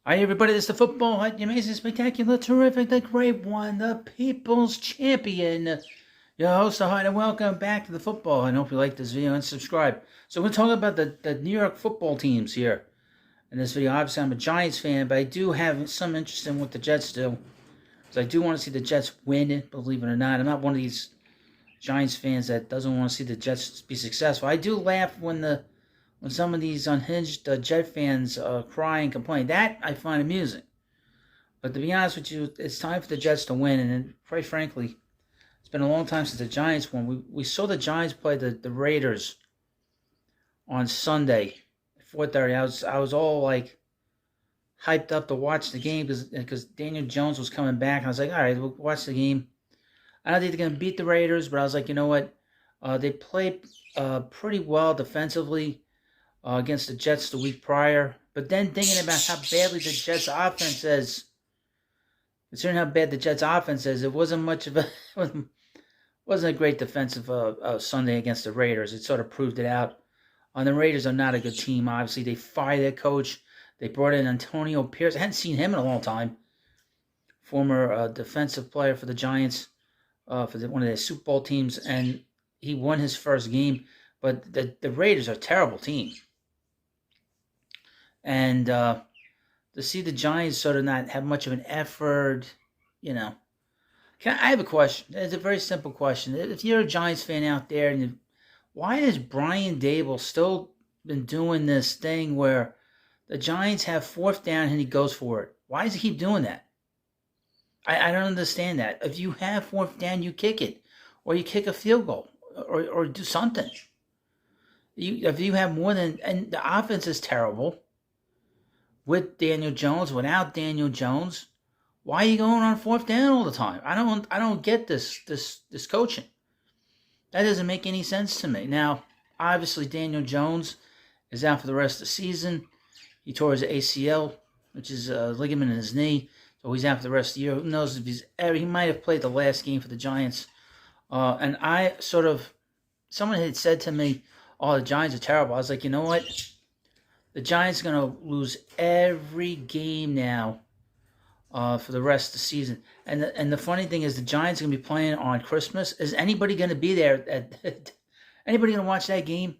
Hi, everybody. This is the football hut. The amazing, spectacular, terrific, the great one, the people's champion. Your host, the Hut, and welcome back to the football. I hope you like this video and subscribe. So we're talking about the New York football teams here in this video. Obviously, I'm a Giants fan, but I do have some interest in what the Jets do. So I do want to see the Jets win, believe it or not. I'm not one of these Giants fans that doesn't want to see the Jets be successful. I do laugh when some of these unhinged Jet fans cry and complain. That I find amusing. But to be honest with you, it's time for the Jets to win. And quite frankly, it's been a long time since the Giants won. We saw the Giants play the Raiders on Sunday at 4:30. I was all like hyped up to watch the game because Daniel Jones was coming back. I was like, all right, we'll watch the game. I don't think they're going to beat the Raiders, but I was like, you know what? They played pretty well defensively against the Jets the week prior. But then thinking about how badly the Jets offense is, considering how bad the Jets offense is, it wasn't much of a wasn't a great defensive Sunday against the Raiders. It sort of proved it out. The Raiders are not a good team. Obviously, they fired their coach. They brought in Antonio Pierce. I hadn't seen him in a long time. Former defensive player for the Giants, for one of their Super Bowl teams, and he won his first game. But the Raiders are a terrible team. And to see the Giants sort of not have much of an effort, I have a question. It's a very simple question. If you're a Giants fan out there, why has Brian Dable still been doing this thing where the Giants have fourth down and he goes for it? Why does he keep doing that? I don't understand that. If you have fourth down, you kick it, or you kick a field goal, or do something. If you have more than, and the offense is terrible. With Daniel Jones, without Daniel Jones, why are you going on fourth down all the time? I don't get this coaching. That doesn't make any sense to me. Now, obviously, Daniel Jones is out for the rest of the season. He tore his ACL, which is a ligament in his knee, so he's out for the rest of the year. Who knows if he might have played the last game for the Giants. And someone had said to me, "Oh, the Giants are terrible." I was like, you know what? The Giants are going to lose every game now for the rest of the season. And the funny thing is the Giants are going to be playing on Christmas. Is anybody going to be there? Anybody going to watch that game?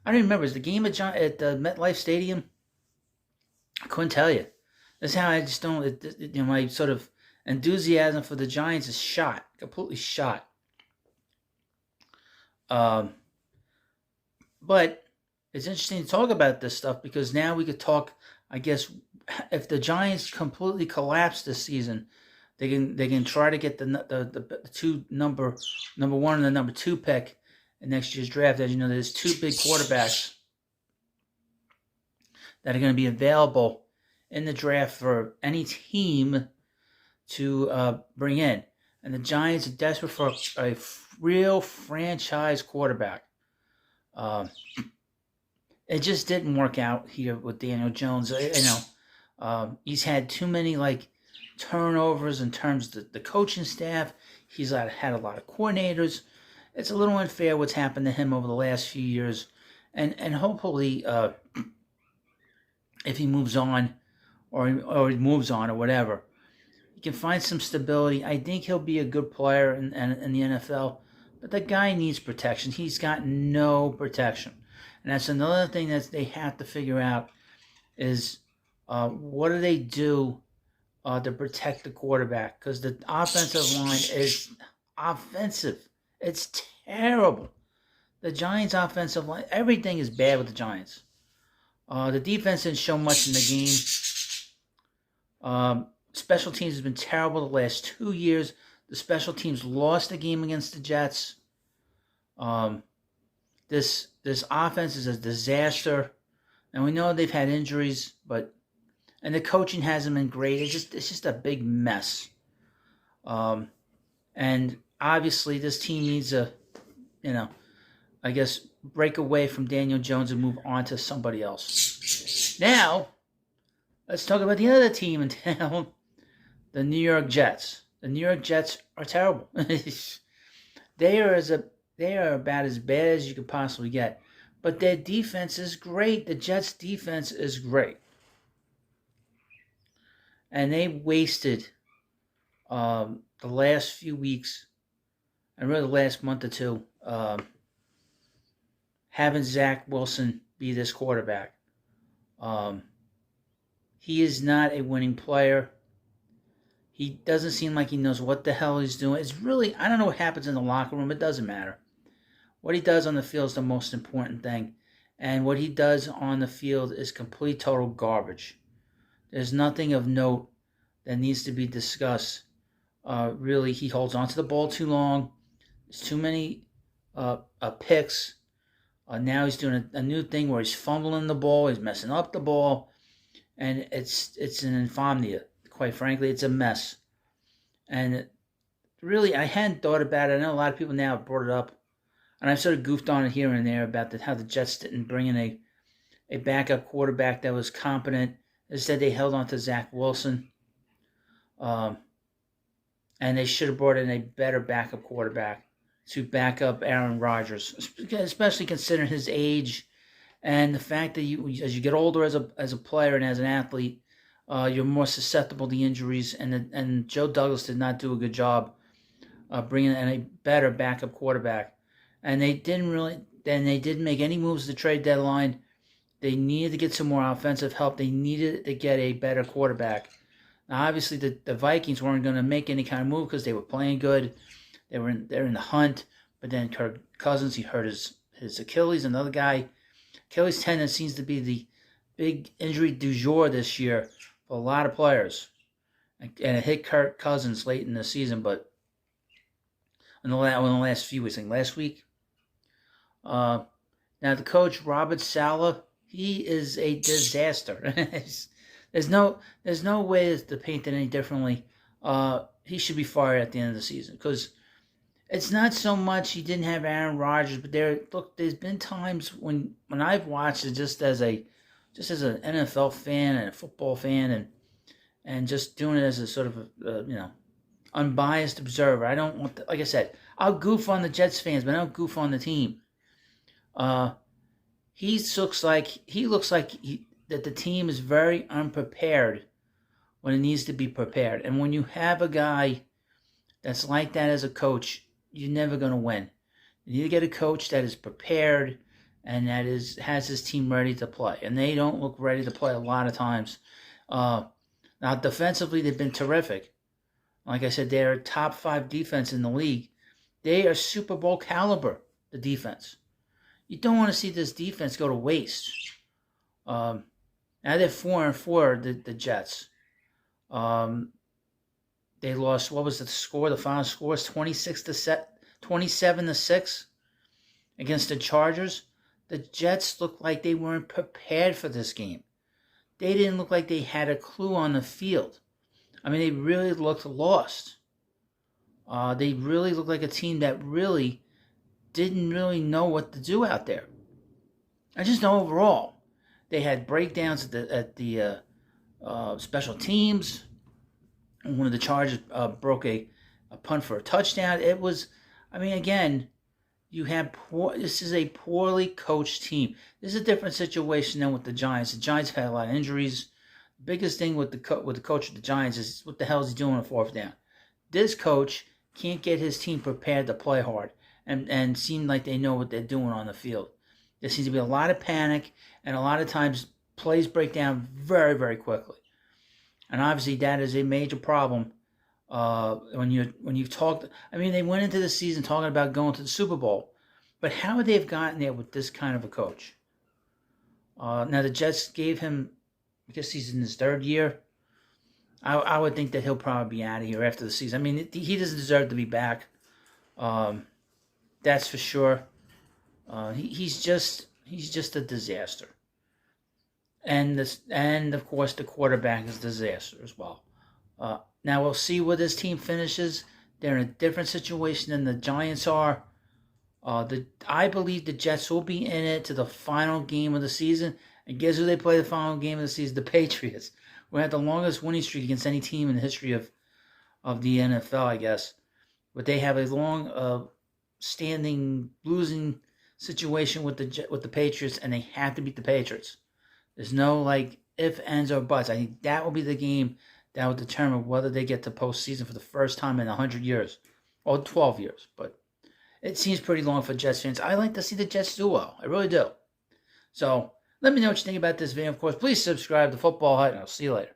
I don't even remember. Is the game at the MetLife Stadium? I couldn't tell you. That's how I just don't, my sort of enthusiasm for the Giants is shot. Completely shot. But it's interesting to talk about this stuff because now we could talk, I guess, if the Giants completely collapse this season, they can try to get the two number one and the number 2 pick in next year's draft. As you know, there's 2 big quarterbacks that are going to be available in the draft for any team to bring in. And the Giants are desperate for a real franchise quarterback. It just didn't work out here with Daniel Jones. He's had too many turnovers in terms of the coaching staff. He's had a lot of coordinators. It's a little unfair what's happened to him over the last few years, and hopefully, if he moves on, or he moves on or whatever, he can find some stability. I think he'll be a good player in the NFL, but the guy needs protection. He's got no protection. And that's another thing that they have to figure out is what do they do to protect the quarterback? Because the offensive line is offensive. It's terrible. The Giants' offensive line, everything is bad with the Giants. The defense didn't show much in the game. Special teams has been terrible the last 2 years. The special teams lost the game against the Jets. This offense is a disaster, and we know they've had injuries, and the coaching hasn't been great. It's just a big mess. And obviously this team needs break away from Daniel Jones and move on to somebody else. Now, let's talk about the other team in town, the New York Jets. The New York Jets are terrible. They are about as bad as you could possibly get. But their defense is great. The Jets' defense is great. and they wasted the last few weeks, and really the last month or two, having Zach Wilson be this quarterback. He is not a winning player. He doesn't seem like he knows what the hell he's doing. It's really, I don't know what happens in the locker room. It doesn't matter. What he does on the field is the most important thing. And what he does on the field is complete, total garbage. There's nothing of note that needs to be discussed. Really, he holds onto the ball too long. There's too many picks. Now he's doing a new thing where he's fumbling the ball. He's messing up the ball. And it's an insomnia. Quite frankly, it's a mess. And really, I hadn't thought about it. I know a lot of people now have brought it up. And I've sort of goofed on it here and there about how the Jets didn't bring in a backup quarterback that was competent. Instead, they held on to Zach Wilson. And they should have brought in a better backup quarterback to back up Aaron Rodgers, especially considering his age and the fact that as you get older as a player and as an athlete, you're more susceptible to injuries. And Joe Douglas did not do a good job bringing in a better backup quarterback. And they didn't make any moves at the trade deadline. They needed to get some more offensive help. They needed to get a better quarterback. Now, obviously, the Vikings weren't going to make any kind of move because they were playing good. They're in the hunt. But then Kirk Cousins, he hurt his Achilles. Another guy, Achilles tendon seems to be the big injury du jour this year for a lot of players. And it hit Kirk Cousins late in the season, but in the last few weeks, like last week. Now the coach, Robert Saleh, he is a disaster. There's no way to paint it any differently. He should be fired at the end of the season because it's not so much he didn't have Aaron Rodgers, but there's been times when I've watched it just as an NFL fan and a football fan and just doing it as a sort of unbiased observer. I don't want like I said, I'll goof on the Jets fans, but I don't goof on the team. He looks like that the team is very unprepared when it needs to be prepared. And when you have a guy that's like that as a coach, you're never going to win. You need to get a coach that is prepared and that has his team ready to play. And they don't look ready to play a lot of times. Now, defensively, they've been terrific. Like I said, they're a top 5 defense in the league. They are Super Bowl caliber, the defense. You don't want to see this defense go to waste. Now they're 4-4, the Jets. They lost. What was the score? The final score is 27-6 against the Chargers. The Jets looked like they weren't prepared for this game. They didn't look like they had a clue on the field. I mean, they really looked lost. They really looked like a team that really didn't really know what to do out there. I just know overall, they had breakdowns at the special teams. One of the Chargers broke a punt for a touchdown. It was, I mean, again, this is a poorly coached team. This is a different situation than with the Giants. The Giants had a lot of injuries. The biggest thing with the coach of the Giants is what the hell is he doing on 4th down? This coach can't get his team prepared to play hard and seem like they know what they're doing on the field. There seems to be a lot of panic, and a lot of times plays break down very, very quickly. And obviously that is a major problem when you've talked. I mean, they went into the season talking about going to the Super Bowl, but how would they have gotten there with this kind of a coach? Now the Jets gave him, I guess he's in his 3rd year. I would think that he'll probably be out of here after the season. I mean, he doesn't deserve to be back. That's for sure. He's just a disaster. And of course the quarterback is a disaster as well. Now we'll see where this team finishes. They're in a different situation than the Giants are. I believe the Jets will be in it to the final game of the season. And guess who they play the final game of the season? The Patriots. We had the longest winning streak against any team in the history of the NFL, I guess. But they have a long standing losing situation with the Patriots, and they have to beat the Patriots. There's no ifs, ands, or buts. I think that will be the game that will determine whether they get to postseason for the first time in 100 years or 12 years. But it seems pretty long for Jets fans. I like to see the Jets do well. I really do. So let me know what you think about this video. Of course, please subscribe to Football Hut, and I'll see you later.